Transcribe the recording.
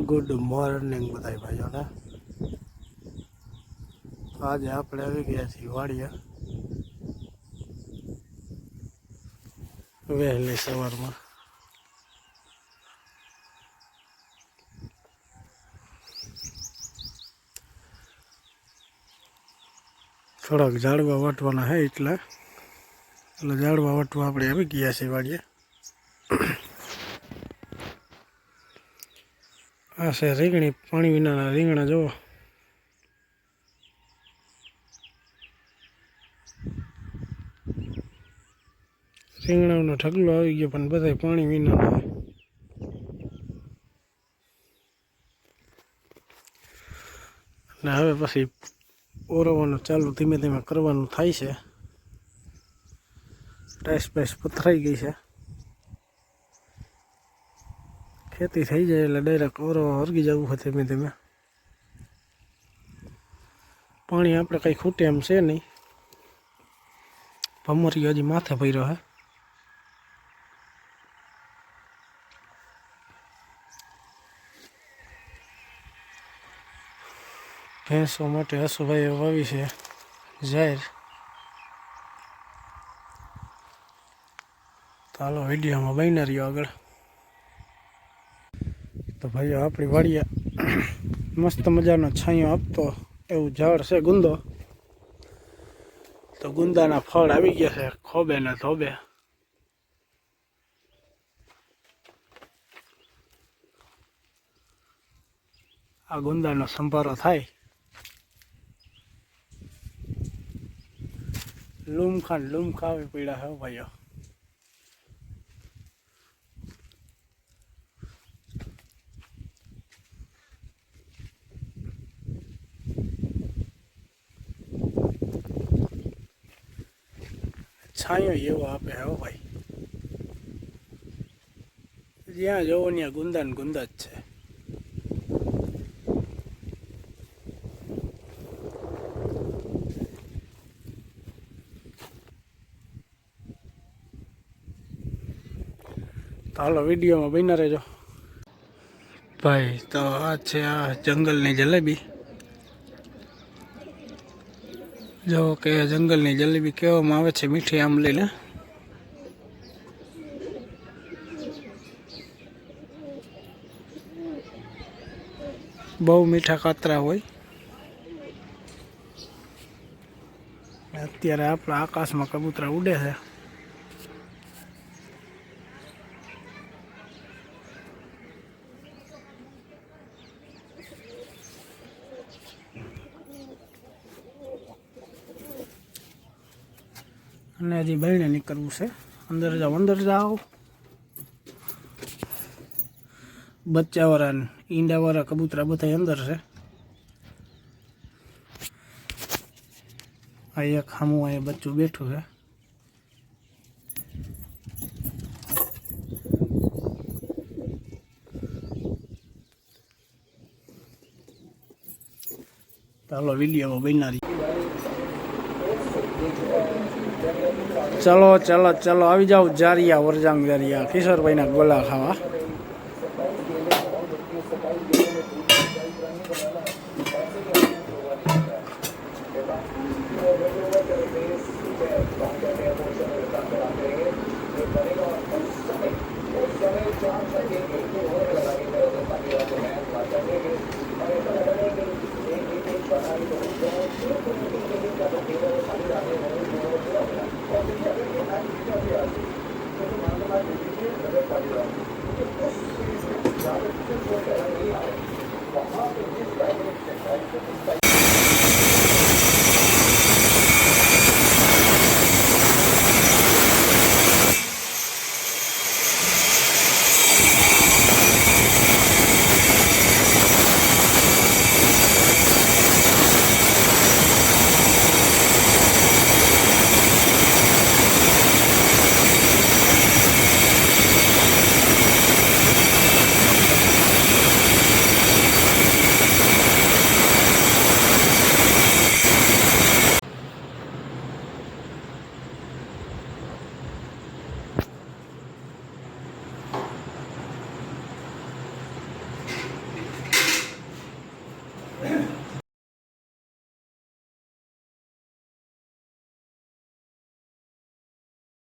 Good morning बताई भाइयों ने। आज आप આવી ગયા છીએ વાડિયા વહેલી સવારમાં। થોડાક ઝાડવા વાટવાના હે એટલે ઝાડવા વાટવા આપણે આવી ગયા છીએ વાડિયા। આ છે રીંગણી, પાણી વિનાના રીંગણા જોવો। રીંગણાનો ઢગલો આવી ગયો પણ બધાય પાણી વિનાના। અને હવે પછી ઓરવાનું ચાલુ ધીમે ધીમે કરવાનું થાય છે। ટાઈસ બાઈસ પથરાઈ ગઈ છે। ખેતી થઈ જાય એટલે ડાયરેક્ટ ઓરવા વર્ગી જવું હોય ધીમે ધીમે। પાણી આપણે કંઈ ખૂટે એમ છે નહીં। ભમરીઓ હજી માથે ભર્યો હે। ભેંસો માટે હસુભાઈએ વાવી છે જાહેર। તો હાલો વિડીયોમાં બન્યા રહ્યો આગળ। તો ભાઈઓ આપણી વાડિયા મસ્ત મજાનો છાંયો આપતો એવું ઝાડ છે ગુંદો। તો ગુંદાના ફળ આવી ગયા છે ખોબે ને ધોબે। આ ગુંદાનો સંભારો થાય। લૂમખા આવી પડ્યા હે ભાઈઓ। છાંયો એવો આપે હો ભાઈ, જ્યાં જોવો ત્યાં ગુંદા ને ગુંદા જ છે। તો હાલો વિડીયોમાં બન્યા રહેજો ભાઈ। તો આ છે આ જંગલની જલેબી। જો કે જંગલની જલેબી કહેવામાં આવે છે મીઠી આંબલીને। બહુ મીઠા કાતરા હોય। અત્યારે આપણા આકાશમાં કબૂતરા ઉડે છે। અને હજી બહાર નીકળવું છે। અંદર જાઓ। બચ્ચાવાળા ઈંડાવાળા કબૂતરા બધા અંદર છે। આ એક સામું અહીંયા બચ્ચું બેઠું છે। ચાલો વિડીયોમાં બન્યા રહી। ચલો આવી જાઓ જારિયા વરજાંગ જારિયા કિશોરભાઈના ગોલા ખાવા।